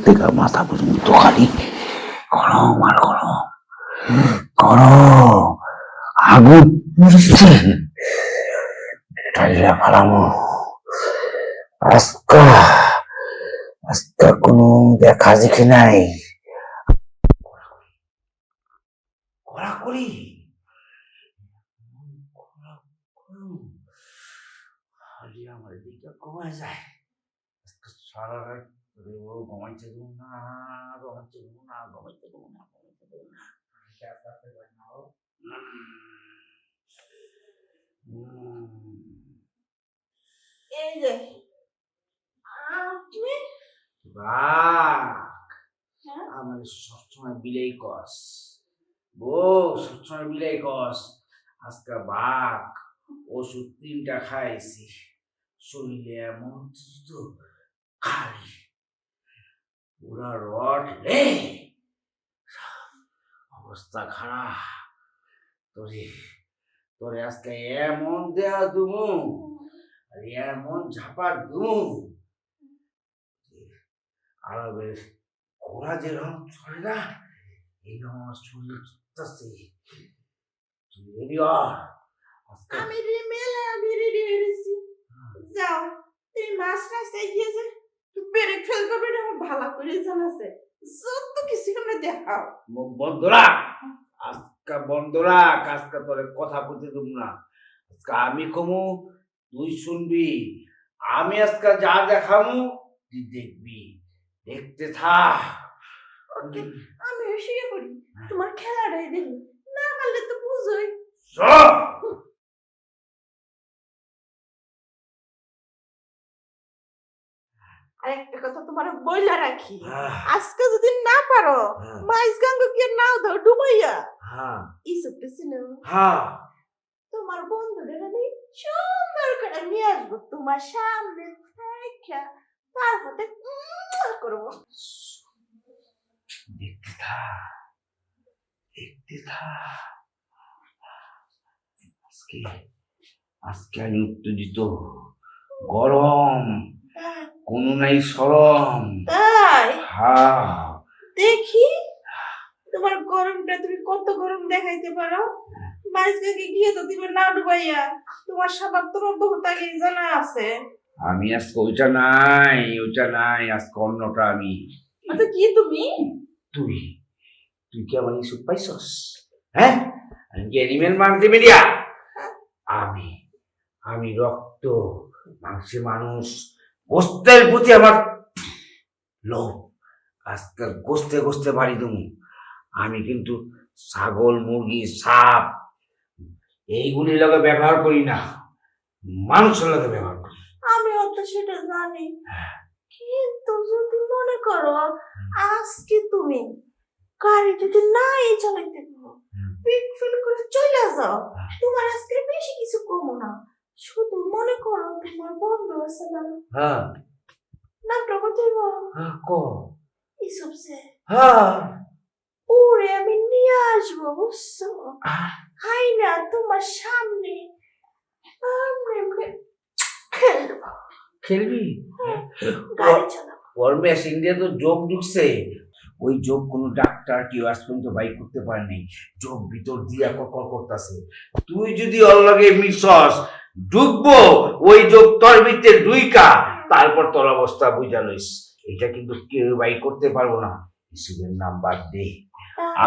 দেখা মাথা পর্যন্ত খালি গরম আর গরম গরম আগুন পুড়ছে টাইলা ফালামো আজকা আজকা কোনো দেখা দেখি নাই ঘোরাঘুরি আমার দিকটা কমে যায় সারা রাত ঘুমাইতে দেবো না ঘুমাইতে দেবো না ঘুমাইতে দেবো না ঘুমাইতে দেবো না এই যে আপনি আমার সবসময় বিলেই কস বউ সবসময় বিলেই কস আজকে বাঘ ওষুধ 3টা খাইছি শরীরে এমন তো খালি পুরা রড রে অবস্থা খারাপ তোরে আজকে এমন দেয়া দুমু আর এমন ঝাপা দুমু আরবের ঘোড়া যেরকম চলে না এইরকম আমার শরীর চলতেছে তুই রেডি আজকে আমি রেডি হয়ে গেছি যাও তুমি মাছ রাস্তায় গিয়েছে বেড়ে ফেল করবে না আমার ভালো করে জানাছে যত কিছু আমরা দেখাও মুখ বন্ধ রাখ আজকে বন্ধ রাখ আজকে তোরে কথা বলতে দেব না আজকে আমি কমু তুই শুনবি আমি আজকে যা দেখামু তুই দেখবি দেখতে থাক ওকে আমি শুয়ে পড়ি তোমার খেলাটাই দেখি না পারলে তো বুঝোই সব আরেকটা কথা তোমার বইলা রাখি আজকে যদি না পারো মাইজ গাঙ্গ গিয়ে নাও দাও ডুবাইয়া ইসবটা চিনো তোমার বন্ধুদের আমি সুন্দর করে নিয়ে আসবো তোমার সামনে দেখা তারপরে করবো দেখতে থাক দেখতে থাক আজকে আজকে আমি উত্তেজিত গরম কোনো নাই সরম তাই হ্যাঁ দেখি তোমার গরমটা তুমি কত গরম দেখাইতে পারো মাইজগাকে গিয়ে তো দিবে না ডুবাইয়া তোমার স্বভাব তোমার বহুত আগে জানা আছে আমি আজকে ওইটা নাই আজকে অন্যটা আমি আচ্ছা কি তুমি তুই তুই কি আমার ইস্যু পাইছস হ্যাঁ আমি কি এনিমেল মাল্টিমিডিয়া আমি আমি রক্ত মাংসের মানুষ গোস্তের প্রতি আমার লোভ আজকাল গোস্তে গোস্তে বাড়ি তুমি আমি কিন্তু ছাগল মুরগি সাপ এইগুলির লগে ব্যবহার করি না মানুষের লগে ব্যবহার করি আমিও তো সেটা জানি কিন্তু যদি মনে করো আজকে তুমি গাড়ি যদি নাই চালাইতে পারো পিক ফিল করে চলে যাও তোমার আজকে বেশি কিছু কমো না শুধু মনে করো তোমার বন্ধু আছে না নামটা কোথায় কো ইসবসে হ্যাঁ ওরে আমি নিয়ে আসবো বুঝছো হাই না তোমার সামনে আমরা খেলবি গাড়ি চালাবো ওর মেশিন দিয়ে তো যোগ ঢুকছে ওই যোগ কোনো ডাক্তার কেউ আজ পর্যন্ত বাই করতে পারেনি যোগ ভিতর দিয়া ককর করতেছে তুই যদি ওর লগে মিশস ঢুকবো ওই যোগ তোর ভিতরে দুইকা তারপর তোর অবস্থা বুঝা লইস এটা কিন্তু কেউ বাই করতে পারবো না ইসুবের নাম বাদ দে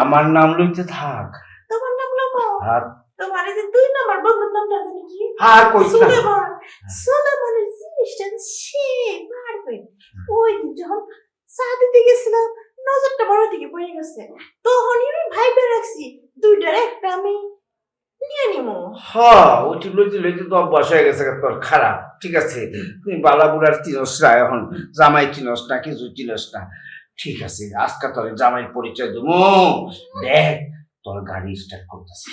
আমার নাম লইতে থাক তোমার নাম লবো আর তোমার এই যে 2 নম্বর বন্ধুর নামটা জানি কি আর কইছ না সুলেমানের জিনিসটা সে পারফেক্ট ওই যখন চা দিতে গেছিলাম নজরটা বড় দিকে পড়ে গেছে তখনই আমি ভাইবে রাখছি দুইটার একটা আমি নিয়ে নিমো হ্যাঁ ওইটি লইতে তো অভ্যাস হয়ে গেছে তোর খারাপ ঠিক আছে তুই বালাবুড়ার চিনস না এখন জামাই চিনস না কিছু চিনস না ঠিক আছে আজকে তোর জামাইয়ের পরিচয় দেবো দেখ তোর গাড়ি স্টার্ট করতেছে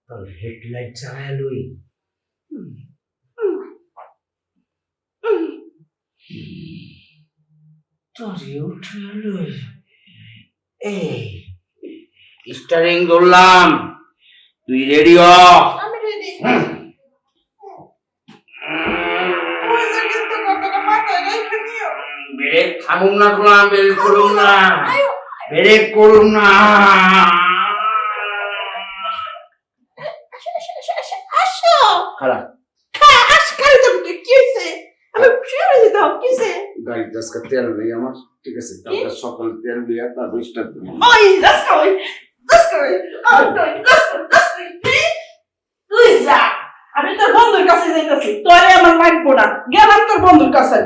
তোর হেডলাইট চালায় লই তোরে উঠে লই এই স্টারিং ধরলাম তুই রেডি হ আমি রেডি ব্রেক থামুন না, গোলাম, ব্রেক করুন না, ব্রেক করুন না। আসো খারাপ আজকাল তো কি হয়েছে? আমি শুয়ে যেতাম কিসে? গাড়িতে আজকে তেল নেই আমার, ঠিক আছে? কালকে সকালে তেল দিয়ে তারপর স্টার্ট দিবি। ওই রাস্তা ওই তুই যা, আমি তোর বন্ধুর কাছে যাইতেছি, তোরে আমার লাগবো না, গেলাম তোর বন্ধুর কাছে।